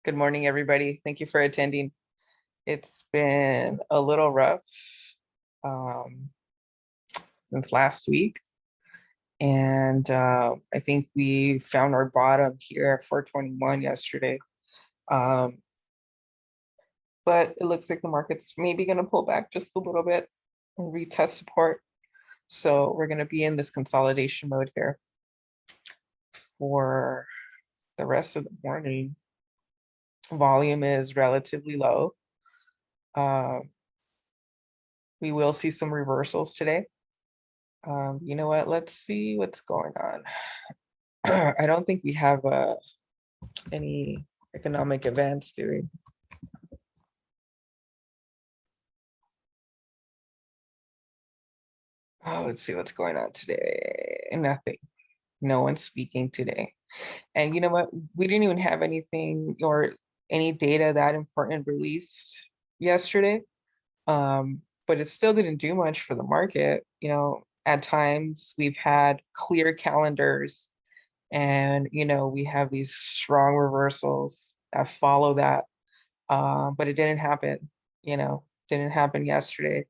Good morning, everybody. Thank you for attending. It's been a little rough um, since last week. And I think we found our bottom here at 421 yesterday. But it looks like the market's maybe going to pull back just a little bit and retest support. So we're going to be in this consolidation mode here for the rest of the morning. Volume is relatively low. We will see some reversals today. You know what? Let's see what's going on. I don't think we have any economic events, do we? Oh, let's see what's going on today. Nothing. No one's speaking today. And you know what? We didn't even have anything or any data that important released yesterday. But it still didn't do much for the market. You know, at times we've had clear calendars and, you know, we have these strong reversals that follow that. But it didn't happen, you know, didn't happen yesterday.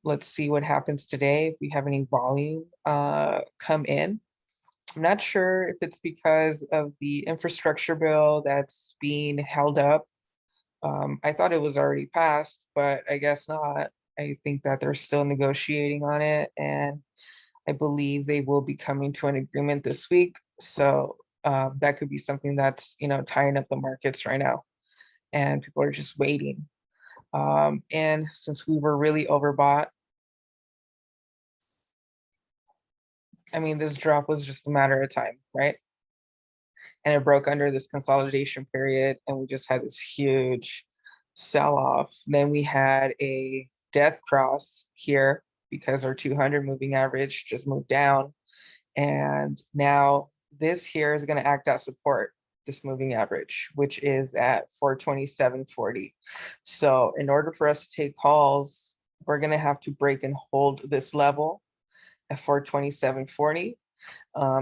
Let's see what happens today if we have any volume come in. I'm not sure if it's because of the infrastructure bill that's being held up. I thought it was already passed, but I guess not. I think that they're still negotiating on it, and I believe they will be coming to an agreement this week. So that could be something that's, you know, tying up the markets right now, and people are just waiting. And since we were really overbought, I mean, this drop was just a matter of time, right? And it broke under this consolidation period, and we just had this huge sell-off. Then we had a death cross here because our 200 moving average just moved down. And now this here is going to act as support, this moving average, which is at 427.40. So in order for us to take calls, we're going to have to break and hold this level at 427.40.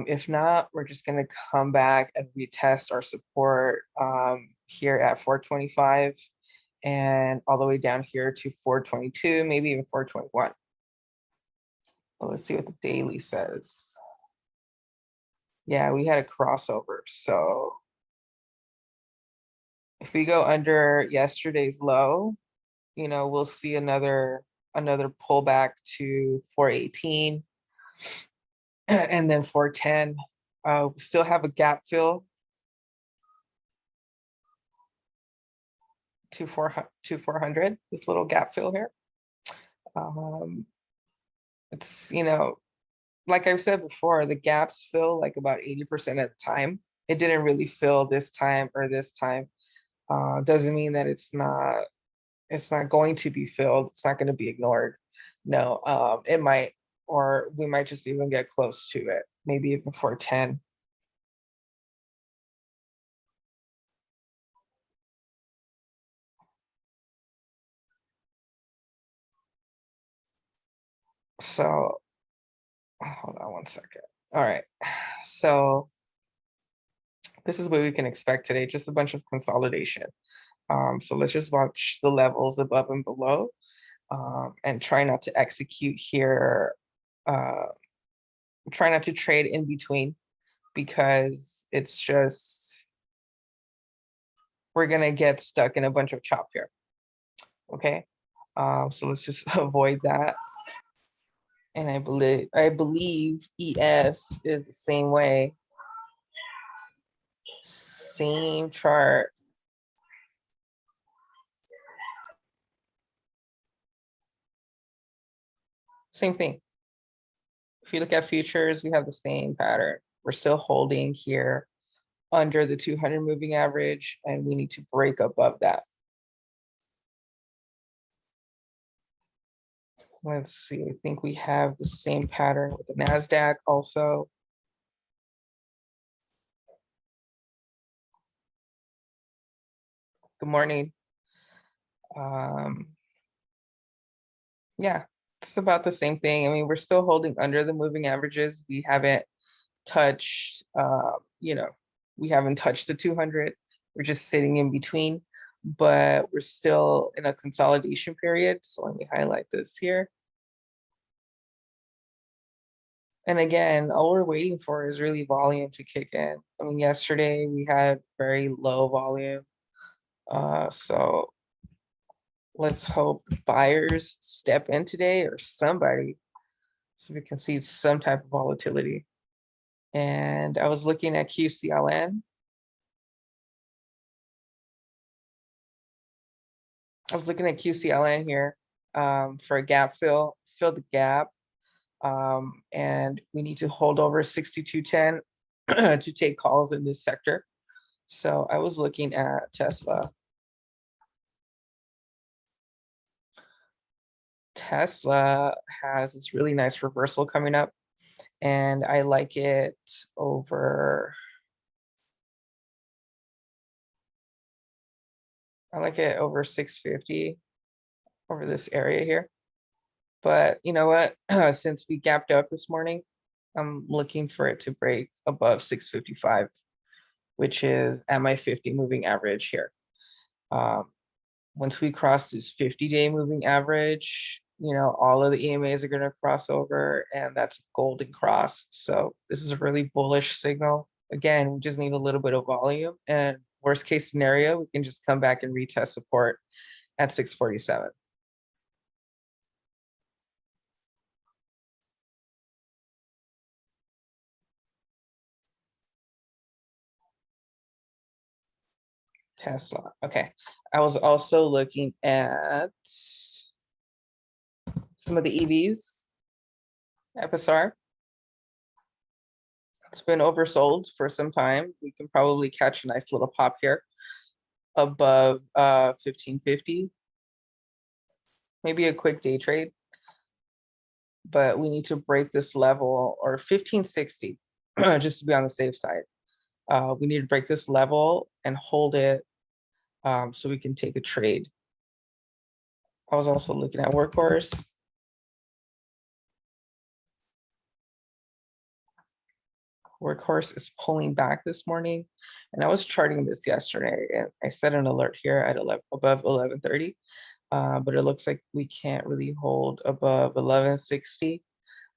If not, we're just going to come back and retest our support here at 425 and all the way down here to 422, maybe even 421. Well, let's see what the daily says. Yeah, we had a crossover. So if we go under yesterday's low, you know, we'll see another pullback to 418 and then 410. We still have a gap fill to 400, this little gap fill here. It's, you know, like I've said before, the gaps fill like about 80% of the time. It didn't really fill this time or this time. Doesn't mean that it's not going to be filled. It's not going to be ignored. No, it might, or we might just even get close to it, maybe even 410. So hold on one second. All right, so this is what we can expect today, just a bunch of consolidation. So let's just watch the levels above and below and try not to execute here. Try not to trade in between because it's just, we're gonna get stuck in a bunch of chop here. Okay, so let's just avoid that. And I believe ES is the same way. Same chart. Same thing. If you look at futures, we have the same pattern. We're still holding here under the 200 moving average, and we need to break above that. Let's see, I think we have the same pattern with the NASDAQ also. Good morning. Yeah, it's about the same thing. I mean, we're still holding under the moving averages. We haven't touched, you know, we haven't touched the 200. We're just sitting in between, but we're still in a consolidation period. So let me highlight this here. And again, all we're waiting for is really volume to kick in. I mean, yesterday we had very low volume. So let's hope buyers step in today or somebody so we can see some type of volatility. And I was looking at QCLN. I was looking at QCLN here for a gap fill the gap. And we need to hold over 6210 to take calls in this sector. So I was looking at Tesla. Tesla has this really nice reversal coming up, and I like it over 650 over this area here. But you know what? Since we gapped up this morning, I'm looking for it to break above 655, which is at my 50 moving average here. Once we cross this 50-day moving average, you know, all of the EMAs are going to cross over, and that's a golden cross. So this is a really bullish signal. Again, we just need a little bit of volume, and worst case scenario, we can just come back and retest support at 647. Tesla. Okay. I was also looking at some of the EVs, FSR. It's been oversold for some time. We can probably catch a nice little pop here above 1550. Maybe a quick day trade. But we need to break this level, or 1560, just to be on the safe side. We need to break this level and hold it so we can take a trade. I was also looking at Workhorse. Workhorse is pulling back this morning, and I was charting this yesterday, and I set an alert here at above 1130, but it looks like we can't really hold above 1160.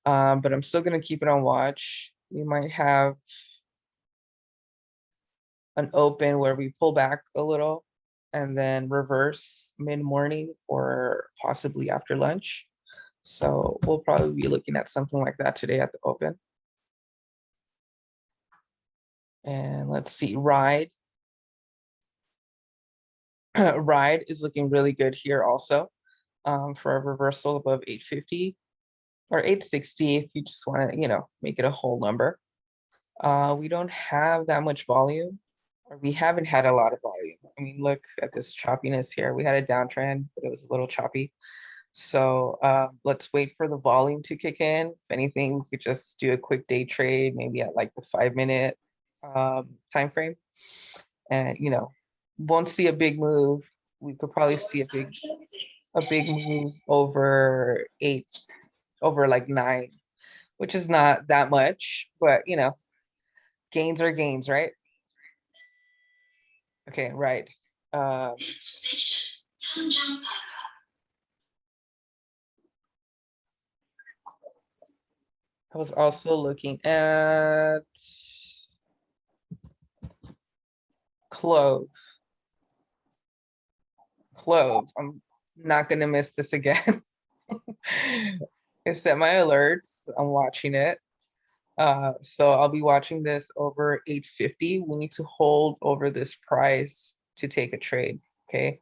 But I'm still going to keep it on watch. We might have an open where we pull back a little and then reverse mid-morning or possibly after lunch. So we'll probably be looking at something like that today at the open. And let's see, Ride. Ride is looking really good here also for a reversal above 850 or 860 if you just want to, you know, make it a whole number. We don't have that much volume, or we haven't had a lot of volume. I mean, look at this choppiness here. We had a downtrend, but it was a little choppy. So let's wait for the volume to kick in. If anything, we could just do a quick day trade, maybe at like the 5-minute time frame. And you know, won't see a big move. We could probably see a big move over 8, over like 9, which is not that much, but you know, gains are gains, right? Okay, right. I was also looking at Clove. I'm not gonna miss this again. I set my alerts. I'm watching it. So I'll be watching this over 850. We need to hold over this price to take a trade. Okay.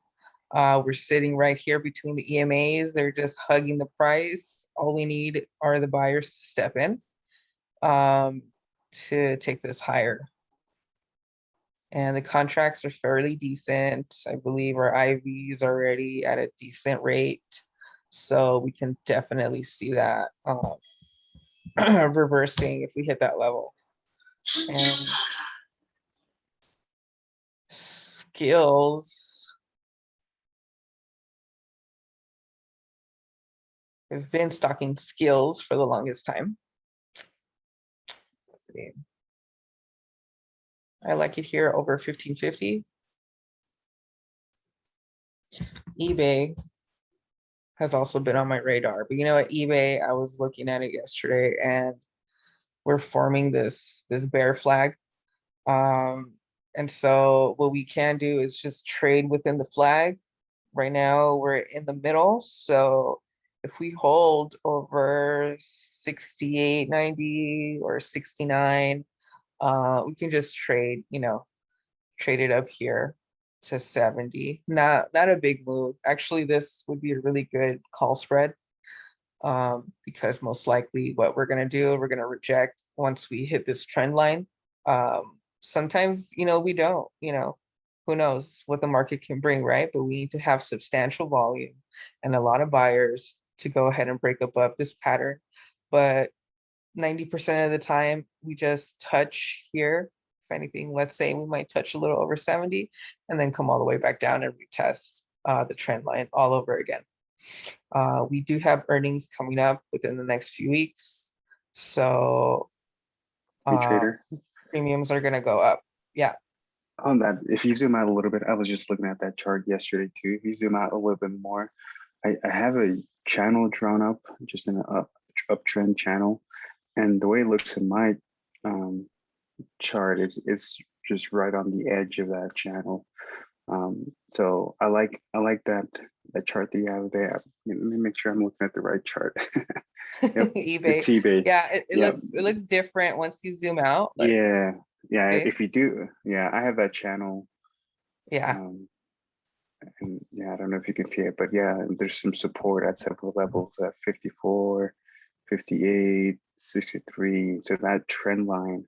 We're sitting right here between the EMAs. They're just hugging the price. All we need are the buyers to step in to take this higher. And the contracts are fairly decent. I believe our IVs are already at a decent rate. So we can definitely see that reversing if we hit that level. And skills. I've been stocking skills for the longest time. Let's see. I like it here over 1550. eBay has also been on my radar. But you know what, eBay, I was looking at it yesterday and we're forming this bear flag. And so what we can do is just trade within the flag. Right now we're in the middle. So if we hold over 68.90 or 69, we can just trade, trade it up here to 70. Not a big move. Actually, this would be a really good call spread, because most likely what we're gonna do, we're gonna reject once we hit this trend line. Sometimes, we don't, who knows what the market can bring, right? But we need to have substantial volume and a lot of buyers to go ahead and break above this pattern. But 90% of the time, we just touch here. If anything, let's say we might touch a little over 70 and then come all the way back down and retest the trend line all over again. We do have earnings coming up within the next few weeks. So Hey, trader. premiums are going to go up. Yeah. On that, if you zoom out a little bit, I was just looking at that chart yesterday too. If you zoom out a little bit more, I have a channel drawn up, just in an uptrend channel, and the way it looks in my chart is it's just right on the edge of that channel. So I like that chart that you have there. Let me make sure I'm looking at the right chart. Yep, eBay. it's eBay. Yeah, it Yep. looks different once you zoom out. Like, Yeah, see? if you do, I have that channel. Yeah. And I don't know if you can see it, but yeah, there's some support at several levels at 54, 58, 63. So that trend line,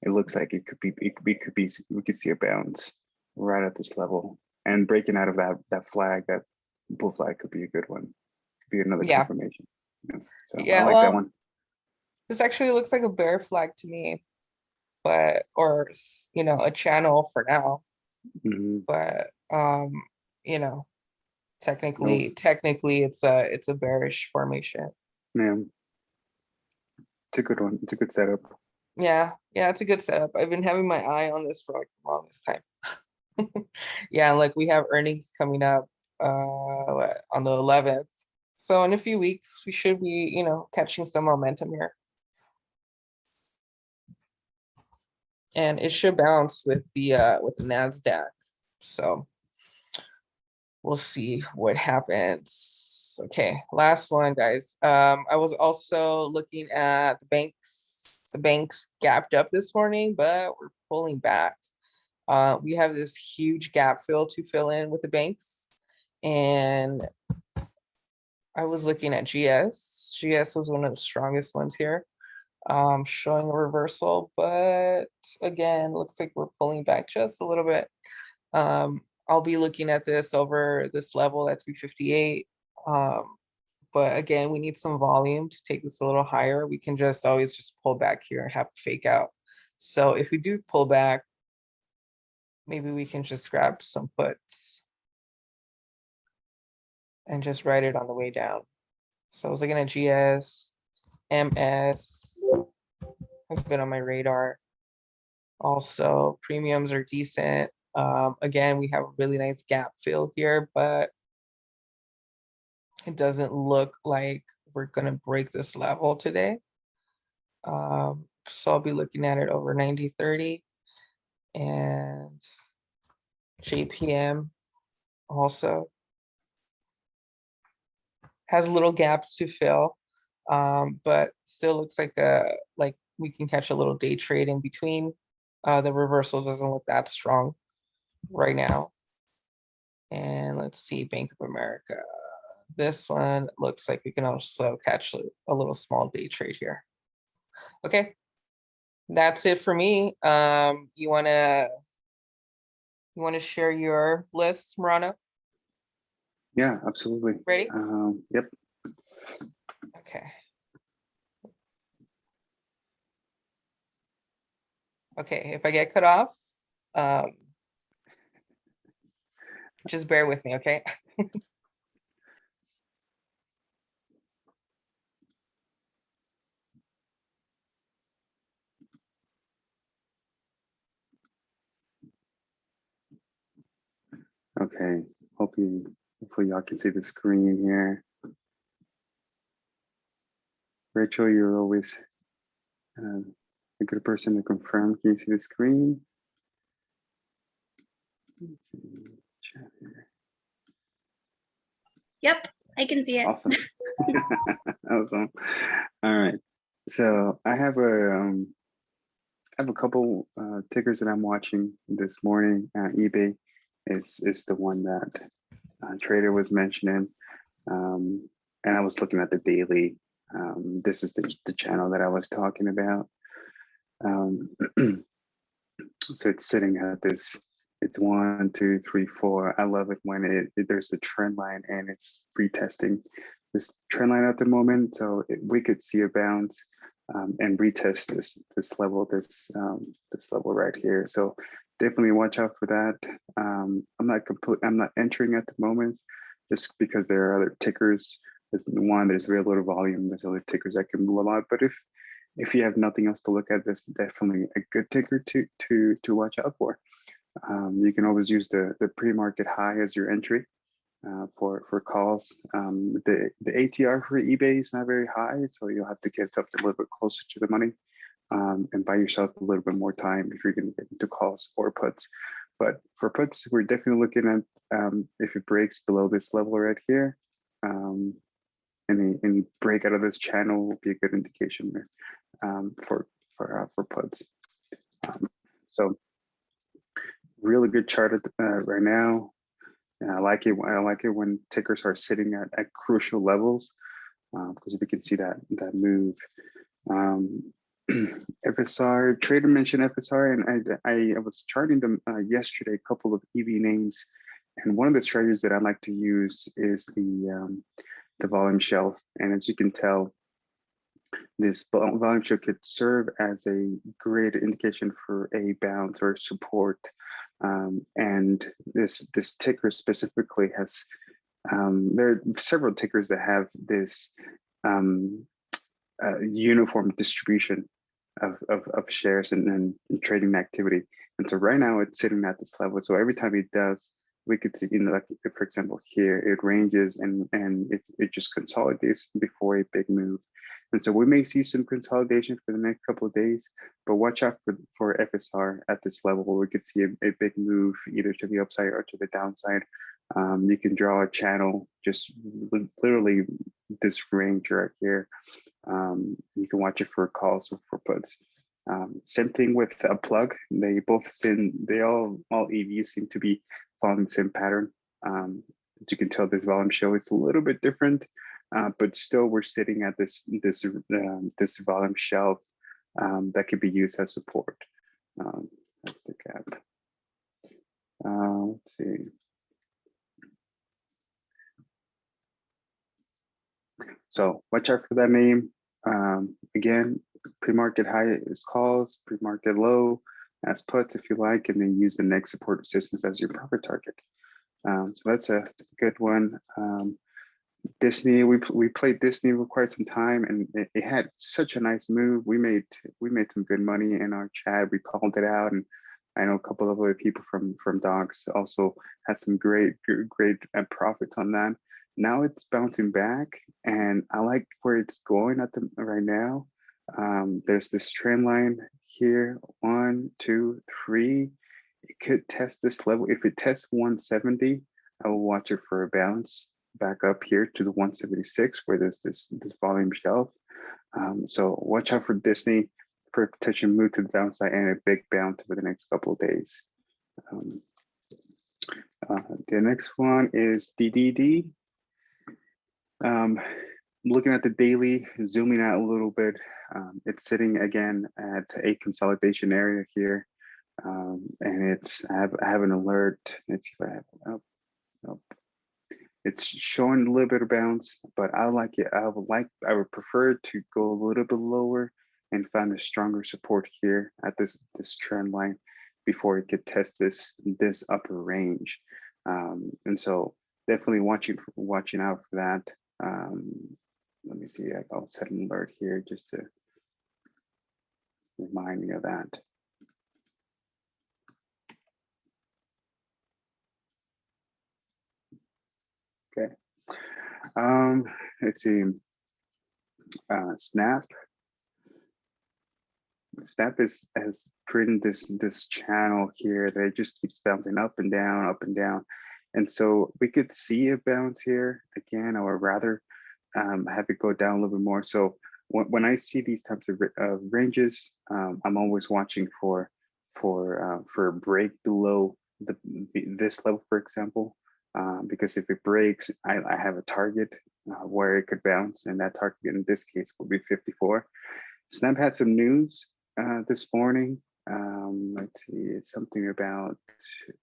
it looks like we could see a bounce right at this level, and breaking out of that flag, that bull flag could be a good one. Could be another Yeah. confirmation. So I Yeah. like that Well, one. this actually looks like a bear flag to me, but, or, a channel for now. Mhm. But, you know, technically, Those, it's a bearish formation. yeah, it's a good one. It's a good setup. Yeah. Yeah. It's a good setup. I've been having my eye on this for like the longest time. Yeah. Like we have earnings coming up, on the 11th. So in a few weeks, we should be, catching some momentum here. And it should bounce with the NASDAQ. So we'll see what happens. Okay, last one, guys. I was also looking at the banks. The banks gapped up this morning, but we're pulling back. We have this huge gap to fill in with the banks. And I was looking at GS. GS was one of the strongest ones here, showing a reversal, but again, looks like we're pulling back just a little bit. I'll be looking at this over this level at 358. But again, we need some volume to take this a little higher. We can just always just pull back here and have a fake out. So if we do pull back, maybe we can just grab some puts and just write it on the way down. So I was looking at GS, MS has been on my radar. Also, premiums are decent. Again, we have a really nice gap fill here, but it doesn't look like we're gonna break this level today. So I'll be looking at it over 90.30, and JPM also has little gaps to fill, but still looks like we can catch a little day trade in between. The reversal doesn't look that strong right now. And let's see, Bank of America. This one looks like we can also catch a little small day trade here. Okay, that's it for me. You wanna share your list, Marano? Yeah, absolutely. Ready? Yep. Okay. Okay, if I get cut off, just bear with me, okay? Okay. Hope you Hopefully y'all can see the screen here. Rachel, you're always a good person to confirm. Can you see the screen? Let's see, chat here. Yep, I can see it. Awesome. Awesome. All right. So I have a couple tickers that I'm watching this morning. eBay is the one that Trader was mentioning, and I was looking at the daily. This is the channel that I was talking about. So it's sitting at this. It's 1, 2, 3, 4. I love it when there's a trend line and it's retesting this trend line at the moment. So we could see a bounce and retest this level, this level right here. So definitely watch out for that. I'm not entering at the moment just because there are other tickers. There's very little volume. There's other tickers that can move a lot. But if you have nothing else to look at, this is definitely a good ticker to watch out for. You can always use the pre-market high as your entry for calls. The ATR for eBay is not very high, so you'll have to get up a little bit closer to the money and buy yourself a little bit more time if you're going to get into calls or puts. But for puts, we're definitely looking at if it breaks below this level right here. Any break out of this channel will be a good indication there for puts. So really good chart right now. And I like it when tickers are sitting at crucial levels because we can see that move. FSR, Trader mentioned FSR, and I was charting them yesterday, a couple of EV names, and one of the strategies that I like to use is the volume shelf. And as you can tell, this volume shelf could serve as a great indication for a bounce or support. And this ticker specifically has, there are several tickers that have this uniform distribution of shares and trading activity. And so right now it's sitting at this level. So every time it does, we could see, like for example, here it ranges and it just consolidates before a big move. And so we may see some consolidation for the next couple of days, but watch out for FSR at this level where we could see a big move either to the upside or to the downside. You can draw a channel, just literally this range right here. You can watch it for calls or for puts. Same thing with a plug. All EVs seem to be following the same pattern. As you can tell, this volume show is a little bit different. But still, we're sitting at this volume shelf that could be used as support. That's the gap. Let's see. So watch out for that name. Again, pre-market high is calls, pre-market low as puts if you like, and then use the next support resistance as your profit target. So that's a good one. Disney, we played Disney for quite some time, and it had such a nice move. We made some good money in our chat. We called it out, and I know a couple of other people from Docs also had some great profits on that. Now it's bouncing back, and I like where it's going right now. There's this trend line here, 1, 2, 3. It could test this level. If it tests 170, I will watch it for a bounce back up here to the 176 where there's this volume shelf. So watch out for Disney for a potential move to the downside and a big bounce over the next couple of days. The next one is DDD. Looking at the daily, zooming out a little bit, it's sitting again at a consolidation area here. And I have an alert. Let's see if I have, nope. It's showing a little bit of bounce, but I like it. I would prefer to go a little bit lower and find a stronger support here at this trend line before it could test this upper range. And so definitely watching out for that. Let me see. I'll set an alert here just to remind me of that. Let's see. Snap. Snap has created this channel here that it just keeps bouncing up and down, up and down. And so we could see a bounce here again, or rather have it go down a little bit more. So when I see these types of ranges, I'm always watching for a break below this level, for example, because if it breaks, I have a target where it could bounce, and that target in this case will be 54. Snap had some news this morning. Let's see, it's something about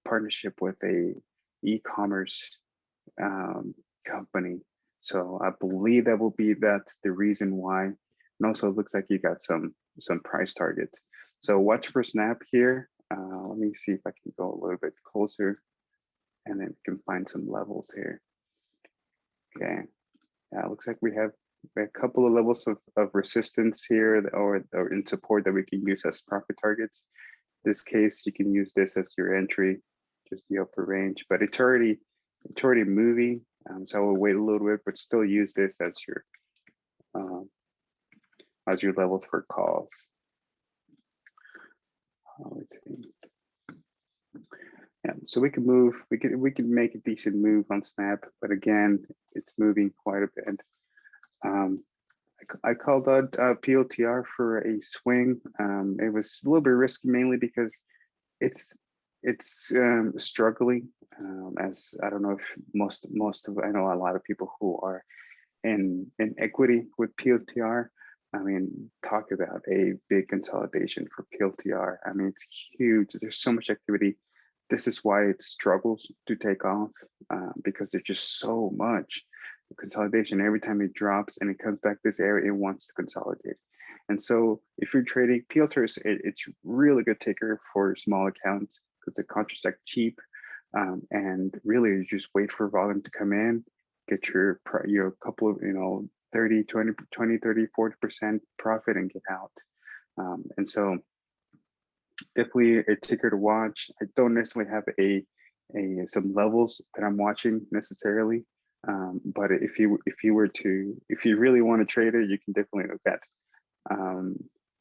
partnership with a e-commerce company. So I believe that's the reason why. And also it looks like you got some price targets. So watch for Snap here. Let me see if I can go a little bit closer and then we can find some levels here. Okay, yeah, looks like we have a couple of levels of resistance here or in support that we can use as profit targets. This case, you can use this as your entry, just the upper range, but it's already moving. So I will wait a little bit, but still use this as your levels for calls. Let's see. Yeah, so we can move, we can make a decent move on Snap, but again, it's moving quite a bit. I called out PLTR for a swing. It was a little bit risky, mainly because it's struggling. As I don't know if most of I know a lot of people who are in equity with PLTR. I mean, talk about a big consolidation for PLTR. I mean, it's huge. There's so much activity. This is why it struggles to take off because there's just so much consolidation. Every time it drops and it comes back this area, it wants to consolidate. And so if you're trading PLTRs, it's really good ticker for small accounts because the contracts are cheap. And really you just wait for volume to come in, get your couple of, 30, 20, 30, 40% profit and get out. And so definitely a ticker to watch. I don't necessarily have some levels that I'm watching necessarily. But if you really want to trade it, you can definitely look at,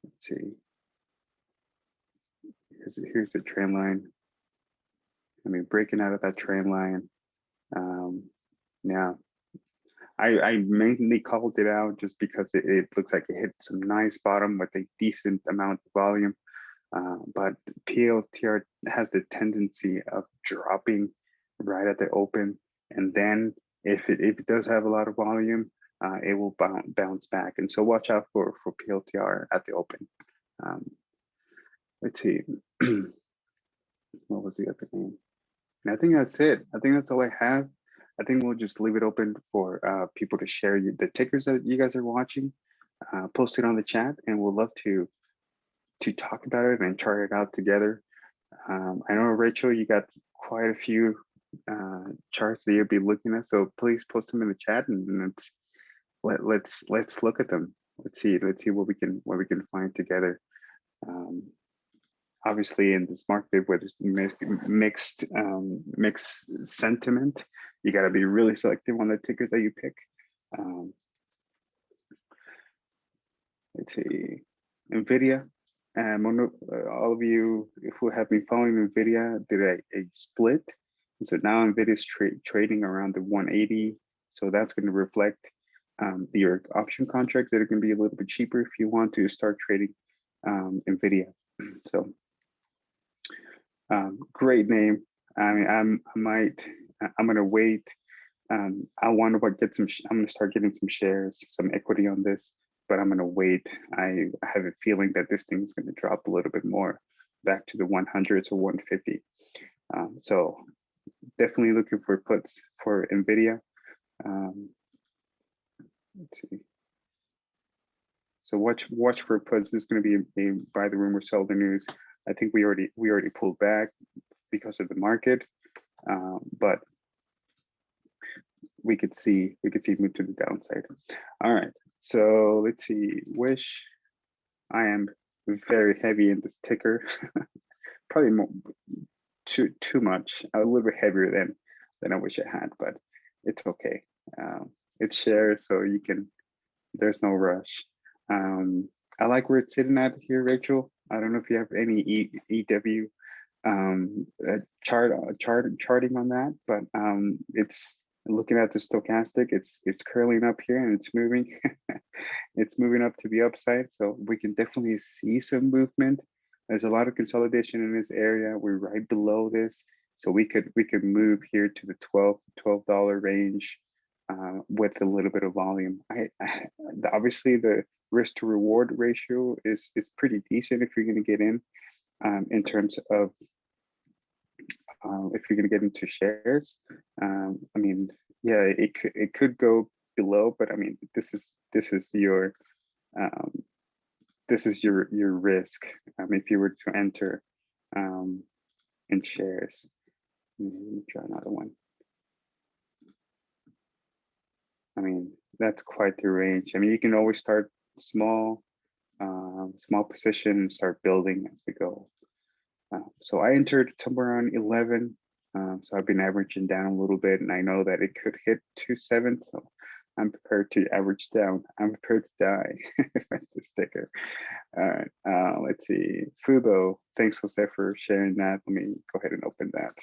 let's see, here's the trend line. I mean, breaking out of that trend line. Yeah, I mainly called it out just because it looks like it hit some nice bottom with a decent amount of volume. But PLTR has the tendency of dropping right at the open, and then if it does have a lot of volume, it will bounce back. And so watch out for PLTR at the open. Let's see, what was the other name? And I think that's it. I think that's all I have. I think we'll just leave it open for people to share the tickers that you guys are watching. Post it on the chat, and we'll love to talk about it and chart it out together. I know, Rachel, you got quite a few charts that you'll be looking at, so please post them in the chat and let's look at them. Let's see what we can find together. Obviously, in this market where there's mixed sentiment, you got to be really selective on the tickers that you pick. Let's see, NVIDIA. All of you who have been following NVIDIA did a split. And so now NVIDIA is trading around the 180. So that's going to reflect your option contracts that are going to be a little bit cheaper if you want to start trading NVIDIA. So great name. I mean, I'm going to wait. I want to get some. I'm going to start getting some shares, some equity on this, but I'm going to wait. I have a feeling that this thing is going to drop a little bit more, back to the 100 to 150. So definitely looking for puts for NVIDIA. Let's see. So watch for puts. This is going to be a buy the rumor, sell the news. I think we already pulled back because of the market, but we could see move to the downside. All right, so let's see. Wish, I am very heavy in this ticker, probably more, too much. A little bit heavier than I wish I had, but it's okay. it's shares, so you can, there's no rush. I like where it's sitting at here, Rachel. I don't know if you have any EW charting on that, but it's looking at the stochastic, it's curling up here and it's moving. It's moving up to the upside, so we can definitely see some movement. There's a lot of consolidation in this area. We're right below this, so we could move here to the $12 range with a little bit of volume. Obviously the risk to reward ratio is pretty decent if you're going to get in terms of if you're going to get into shares. I mean, yeah, it could go below, but I mean, this is your risk if you were to enter in shares. Let me try another one. I mean, that's quite the range. I mean, you can always start small, small position and start building as we go. So I entered somewhere around 11. So I've been averaging down a little bit, and I know that it could hit 2.7. So I'm prepared to average down. I'm prepared to die. That's the sticker. All right. Let's see. Fubo. Thanks, Jose, for sharing that. Let me go ahead and open that.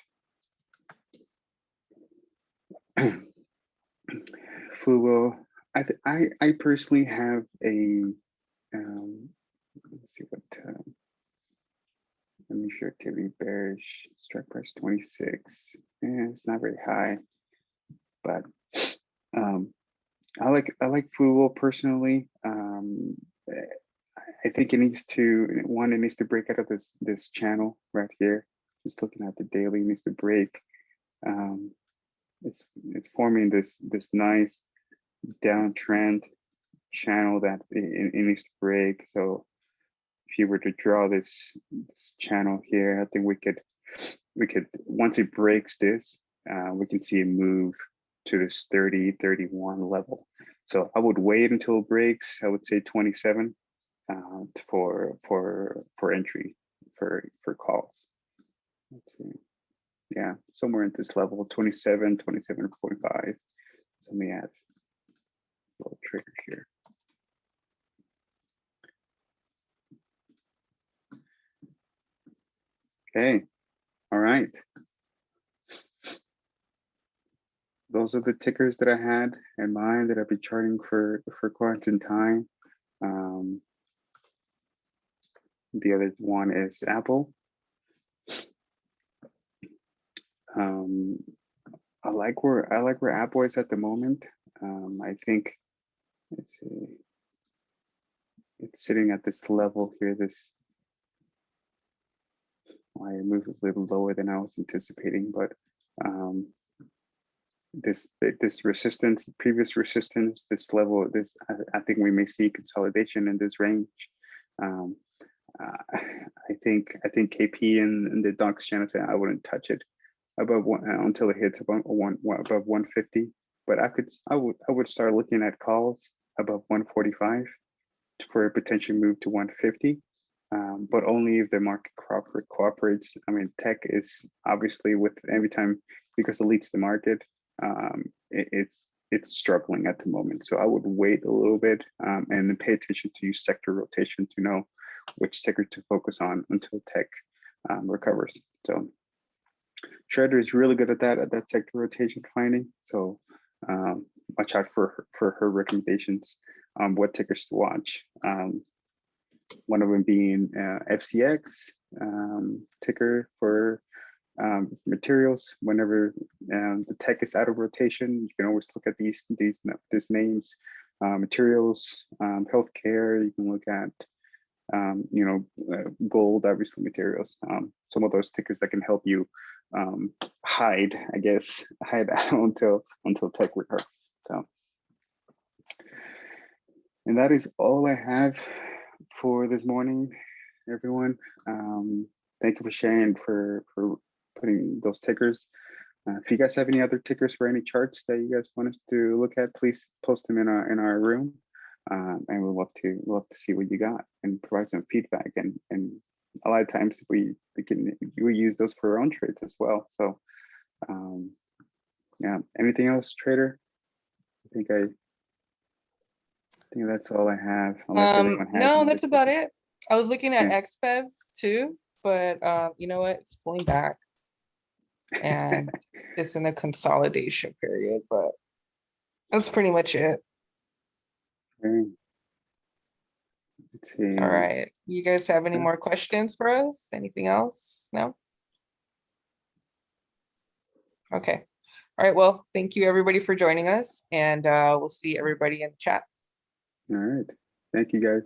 Fubo. I personally have a. Let's see what. Let me show activity bearish, strike price 26. Yeah, it's not very high, but I like Fubo personally. I think it needs to break out of this channel right here. Just looking at the daily, it needs to break. It's forming this nice downtrend channel that it needs to break. So if you were to draw this channel here, I think we could once it breaks this, we can see a move to this 30-31 level. So I would wait until it breaks. I would say 27 for entry for calls. Let's see. Yeah, somewhere at this level, 27, 27.5. So let me add a little trigger here. Okay, all right. Those are the tickers that I had in mind that I've been charting for quite some time. The other one is Apple. I like where Apple is at the moment. I think, let's see, it's sitting at this level here. I moved a little lower than I was anticipating, but this resistance, previous resistance, this level, I think we may see consolidation in this range. I think KP and the Docs channel said I wouldn't touch it above one until it hits above 150. But I would start looking at calls above 145 for a potential move to 150. But only if the market cooperates. I mean, tech is obviously with every time, because it leads the market, it's struggling at the moment. So I would wait a little bit and then pay attention to use sector rotation to know which sector to focus on until tech recovers. So Shredder is really good at that sector rotation finding. So watch out for her recommendations on what tickers to watch. One of them being FCX ticker for materials. Whenever the tech is out of rotation, you can always look at these names. Materials, healthcare. You can look at gold, obviously materials. Some of those tickers that can help you hide until tech recovers. So, and that is all I have for this morning, everyone. Thank you for sharing, for putting those tickers. If you guys have any other tickers for any charts that you guys want us to look at, please post them in our room, and we'll love to see what you got and provide some feedback. And a lot of times we use those for our own trades as well. So yeah, anything else, trader, think that's all I have, unless anyone has No, another that's about question. it. I was looking at Okay. XPEV too, but you know what? It's pulling back and it's in a consolidation period, but that's pretty much it. Okay. Let's see. All right. You guys have any more questions for us? Anything else? No? Okay. All right. Well, thank you everybody for joining us, and we'll see everybody in the chat. All right. Thank you, guys.